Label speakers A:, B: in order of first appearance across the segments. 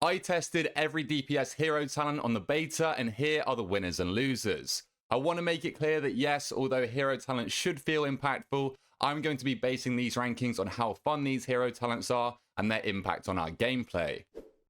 A: I tested every DPS hero talent on the beta, and here are the winners and losers. I want to make it clear that yes, although hero talent should feel impactful, I'm going to be basing these rankings on how fun these hero talents are and their impact on our gameplay.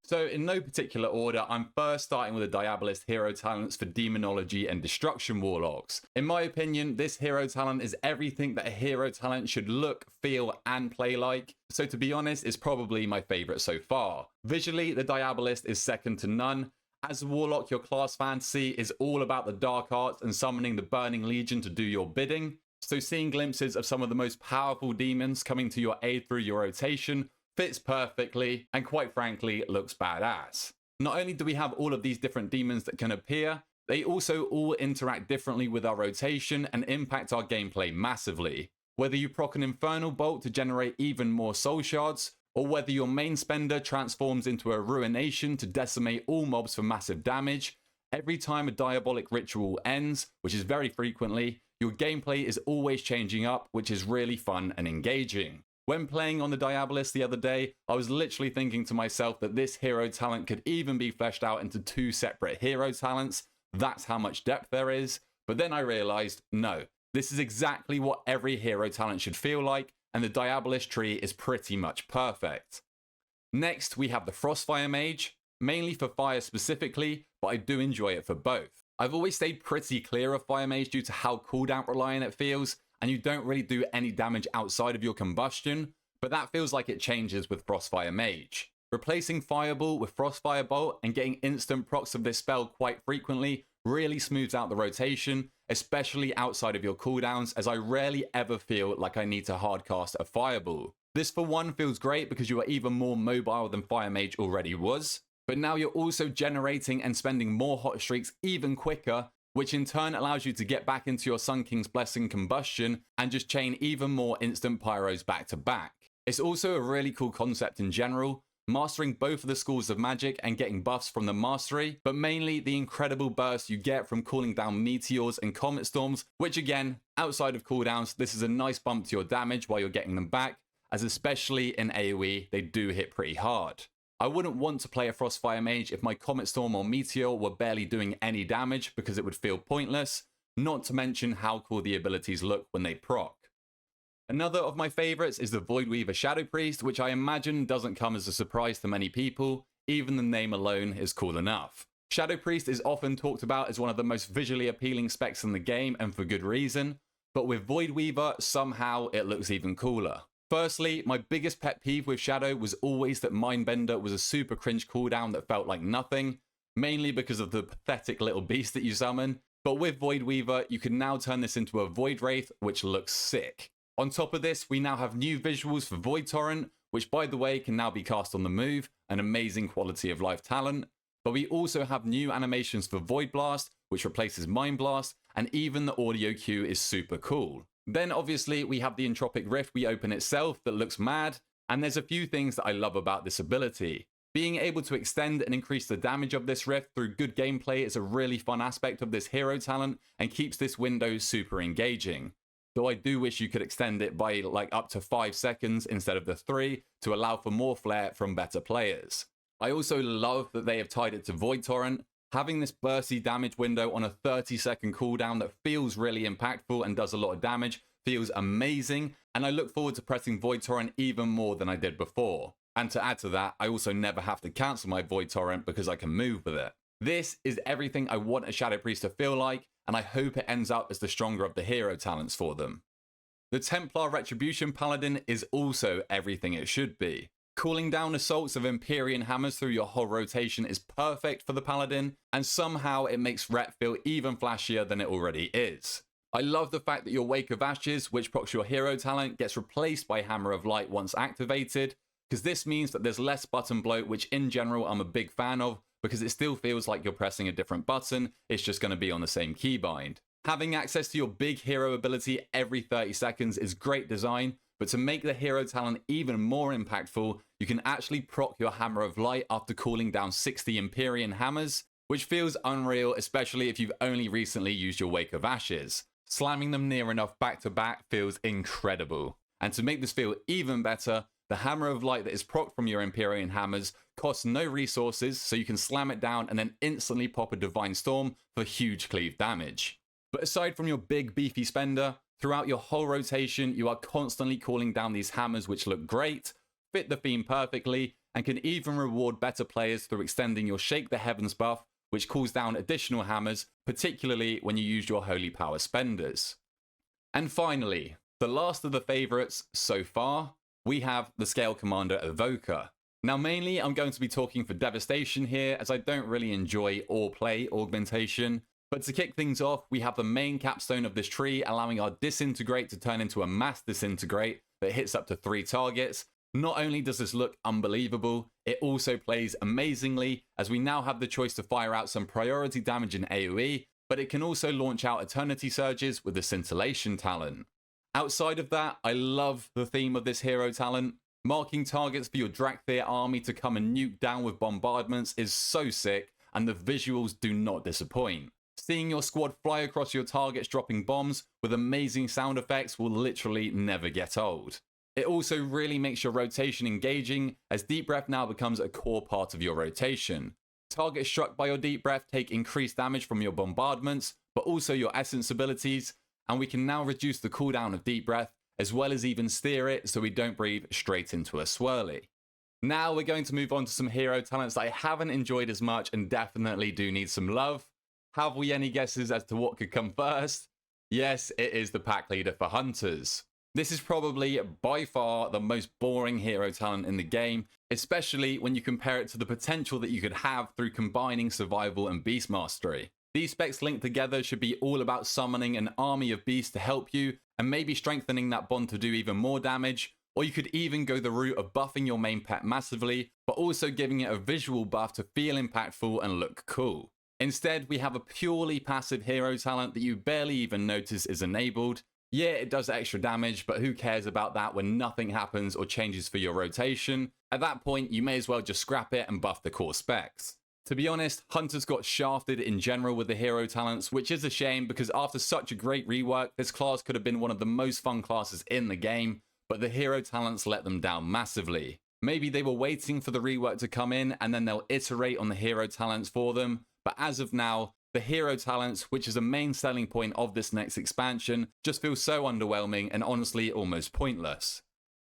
A: So in no particular order, I'm first starting with the Diabolist hero talents for Demonology and Destruction Warlocks. In my opinion, this hero talent is everything that a hero talent should look, feel, and play like. So to be honest, it's probably my favorite so far. Visually, the Diabolist is second to none. As a Warlock, your class fantasy is all about the dark arts and summoning the Burning Legion to do your bidding. So seeing glimpses of some of the most powerful demons coming to your aid through your rotation fits perfectly, and quite frankly, looks badass. Not only do we have all of these different demons that can appear, they also all interact differently with our rotation and impact our gameplay massively. Whether you proc an Infernal Bolt to generate even more soul shards, or whether your main spender transforms into a Ruination to decimate all mobs for massive damage, every time a Diabolic Ritual ends, which is very frequently, your gameplay is always changing up, which is really fun and engaging. When playing on the Diabolist the other day, I was literally thinking to myself that this hero talent could even be fleshed out into 2 separate hero talents. That's how much depth there is. But then I realized, no, this is exactly what every hero talent should feel like, and the Diabolist tree is pretty much perfect. Next, we have the Frostfire Mage, mainly for fire specifically, but I do enjoy it for both. I've always stayed pretty clear of Fire Mage due to how cooldown reliant it feels, and you don't really do any damage outside of your combustion, but that feels like it changes with Frostfire Mage. Replacing Fireball with Frostfire Bolt and getting instant procs of this spell quite frequently really smooths out the rotation, especially outside of your cooldowns, as I rarely ever feel like I need to hardcast a Fireball. This for one feels great because you are even more mobile than Fire Mage already was, but now you're also generating and spending more hot streaks even quicker, which in turn allows you to get back into your Sun King's Blessing combustion and just chain even more instant pyros back to back. It's also a really cool concept in general, mastering both of the schools of magic and getting buffs from the mastery, but mainly the incredible burst you get from cooling down meteors and comet storms, which again, outside of cooldowns, this is a nice bump to your damage while you're getting them back, as especially in AoE, they do hit pretty hard. I wouldn't want to play a Frostfire Mage if my Comet Storm or Meteor were barely doing any damage because it would feel pointless, not to mention how cool the abilities look when they proc. Another of my favorites is the Voidweaver Shadow Priest, which I imagine doesn't come as a surprise to many people, even the name alone is cool enough. Shadow Priest is often talked about as one of the most visually appealing specs in the game, and for good reason, but with Voidweaver, somehow it looks even cooler. Firstly, my biggest pet peeve with Shadow was always that Mindbender was a super cringe cooldown that felt like nothing, mainly because of the pathetic little beast that you summon, but with Voidweaver, you can now turn this into a Void Wraith, which looks sick. On top of this, we now have new visuals for Void Torrent, which by the way can now be cast on the move, an amazing quality of life talent, but we also have new animations for Void Blast, which replaces Mind Blast, and even the audio cue is super cool. Then obviously we have the Entropic Rift we open itself that looks mad, and there's a few things that I love about this ability. Being able to extend and increase the damage of this rift through good gameplay is a really fun aspect of this hero talent and keeps this window super engaging. Though I do wish you could extend it by like up to 5 seconds instead of the 3 to allow for more flair from better players. I also love that they have tied it to Void Torrent. Having this bursty damage window on a 30-second cooldown that feels really impactful and does a lot of damage feels amazing, and I look forward to pressing Void Torrent even more than I did before. And to add to that, I also never have to cancel my Void Torrent because I can move with it. This is everything I want a Shadow Priest to feel like, and I hope it ends up as the stronger of the hero talents for them. The Templar Retribution Paladin is also everything it should be. Cooling down assaults of Empyrean hammers through your whole rotation is perfect for the Paladin, and somehow it makes Ret feel even flashier than it already is. I love the fact that your Wake of Ashes, which procs your hero talent, gets replaced by Hammer of Light once activated, because this means that there's less button bloat, which in general I'm a big fan of, because it still feels like you're pressing a different button, it's just going to be on the same keybind. Having access to your big hero ability every 30 seconds is great design, but to make the hero talent even more impactful, you can actually proc your Hammer of Light after cooling down 60 Empyrean hammers, which feels unreal, especially if you've only recently used your Wake of Ashes. Slamming them near enough back to back feels incredible. And to make this feel even better, the Hammer of Light that is procced from your Empyrean hammers costs no resources, so you can slam it down and then instantly pop a Divine Storm for huge cleave damage. But aside from your big beefy spender, throughout your whole rotation, you are constantly calling down these hammers which look great, fit the theme perfectly, and can even reward better players through extending your Shake the Heavens buff, which calls down additional hammers, particularly when you use your Holy Power spenders. And finally, the last of the favourites so far, we have the Scale Commander Evoker. Now mainly I'm going to be talking for Devastation here, as I don't really enjoy or play Augmentation. But to kick things off, we have the main capstone of this tree, allowing our Disintegrate to turn into a Mass Disintegrate that hits up to 3 targets. Not only does this look unbelievable, it also plays amazingly, as we now have the choice to fire out some priority damage in AoE, but it can also launch out Eternity Surges with the Scintillation talent. Outside of that, I love the theme of this hero talent. Marking targets for your Drakthir army to come and nuke down with bombardments is so sick, and the visuals do not disappoint. Seeing your squad fly across your targets dropping bombs with amazing sound effects will literally never get old. It also really makes your rotation engaging, as Deep Breath now becomes a core part of your rotation. Targets struck by your Deep Breath take increased damage from your bombardments, but also your Essence abilities, and we can now reduce the cooldown of Deep Breath, as well as even steer it so we don't breathe straight into a swirly. Now we're going to move on to some hero talents that I haven't enjoyed as much and definitely do need some love. Have we any guesses as to what could come first? Yes, it is the pack leader for Hunters. This is probably by far the most boring hero talent in the game, especially when you compare it to the potential that you could have through combining survival and beast mastery. These specs linked together should be all about summoning an army of beasts to help you and maybe strengthening that bond to do even more damage, or you could even go the route of buffing your main pet massively, but also giving it a visual buff to feel impactful and look cool. Instead, we have a purely passive hero talent that you barely even notice is enabled. Yeah, it does extra damage, but who cares about that when nothing happens or changes for your rotation? At that point, you may as well just scrap it and buff the core specs. To be honest, Hunters got shafted in general with the hero talents, which is a shame because after such a great rework, this class could have been one of the most fun classes in the game, but the hero talents let them down massively. Maybe they were waiting for the rework to come in and then they'll iterate on the hero talents for them. But as of now, the hero talents, which is a main selling point of this next expansion, just feel so underwhelming and honestly almost pointless.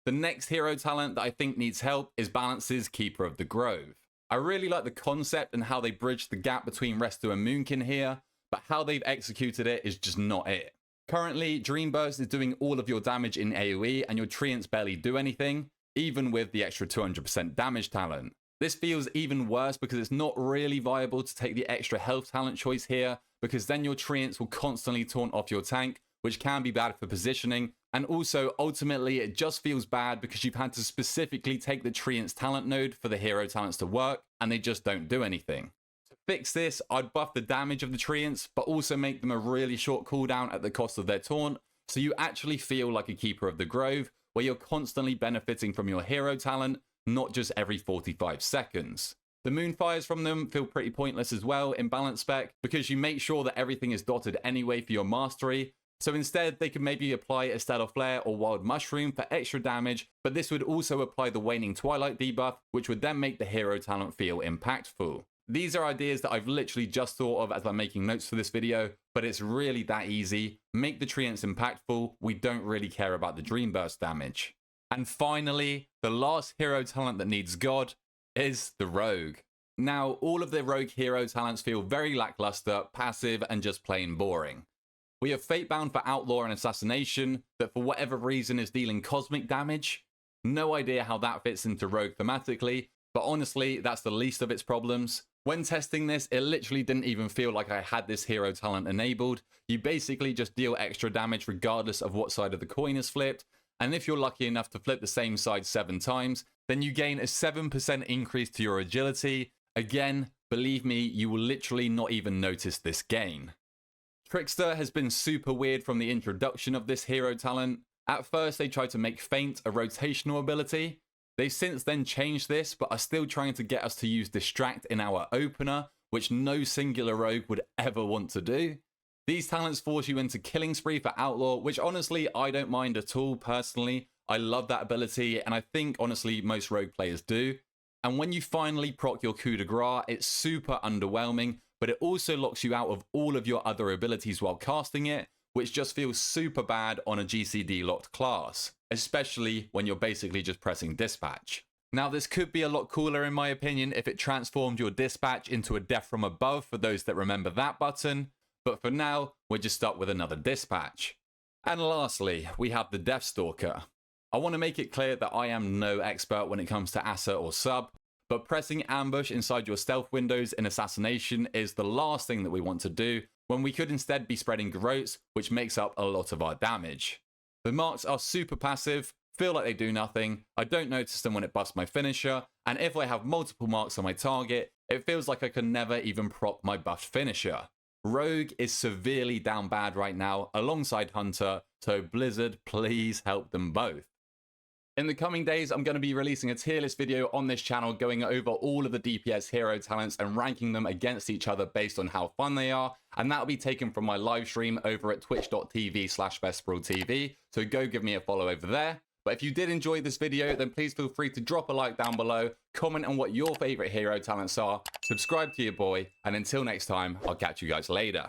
A: The next hero talent that I think needs help is Balance's Keeper of the Grove. I really like the concept and how they bridge the gap between Resto and Moonkin here, but how they've executed it is just not it. Currently, Dream Burst is doing all of your damage in AoE and your Treants barely do anything, even with the extra 200% damage talent. This feels even worse because it's not really viable to take the extra health talent choice here, because then your Treants will constantly taunt off your tank, which can be bad for positioning, and also ultimately it just feels bad because you've had to specifically take the Treants talent node for the hero talents to work, and they just don't do anything. To fix this, I'd buff the damage of the Treants, but also make them a really short cooldown at the cost of their taunt, so you actually feel like a Keeper of the Grove, where you're constantly benefiting from your hero talent, not just every 45 seconds. The Moonfires from them feel pretty pointless as well in balance spec, because you make sure that everything is dotted anyway for your mastery, so instead they could maybe apply a Stellar Flare or Wild Mushroom for extra damage, but this would also apply the Waning Twilight debuff, which would then make the hero talent feel impactful. These are ideas that I've literally just thought of as I'm making notes for this video, but it's really that easy. Make the Treants impactful, we don't really care about the Dream Burst damage. And finally, the last hero talent that needs God is the Rogue. Now, all of the Rogue hero talents feel very lackluster, passive, and just plain boring. We have Fatebound for Outlaw and Assassination that for whatever reason is dealing cosmic damage. No idea how that fits into Rogue thematically, but honestly, that's the least of its problems. When testing this, it literally didn't even feel like I had this hero talent enabled. You basically just deal extra damage regardless of what side of the coin is flipped, and if you're lucky enough to flip the same side 7 times, then you gain a 7% increase to your agility. Again, believe me, you will literally not even notice this gain. Trickster has been super weird from the introduction of this hero talent. At first, they tried to make Feint a rotational ability. They've since then changed this, but are still trying to get us to use Distract in our opener, which no singular rogue would ever want to do. These talents force you into Killing Spree for Outlaw, which honestly, I don't mind at all personally. I love that ability, and I think honestly most rogue players do. And when you finally proc your coup de grace, it's super underwhelming, but it also locks you out of all of your other abilities while casting it, which just feels super bad on a GCD locked class, especially when you're basically just pressing dispatch. Now, this could be a lot cooler in my opinion if it transformed your dispatch into a death from above for those that remember that button, but for now, we're just stuck with another dispatch. And lastly, we have the Deathstalker. I want to make it clear that I am no expert when it comes to Assa or sub, but pressing ambush inside your stealth windows in assassination is the last thing that we want to do when we could instead be spreading groats, which makes up a lot of our damage. The marks are super passive, feel like they do nothing, I don't notice them when it busts my finisher, and if I have multiple marks on my target, it feels like I can never even proc my buffed finisher. Rogue is severely down bad right now alongside Hunter, so Blizzard, please help them both. In the coming days, I'm going to be releasing a tier list video on this channel going over all of the DPS hero talents and ranking them against each other based on how fun they are, and that'll be taken from my live stream over at twitch.tv/bestbrawltv, so go give me a follow over there. But if you did enjoy this video, then please feel free to drop a like down below, comment on what your favorite hero talents are, subscribe to your boy, and until next time, I'll catch you guys later.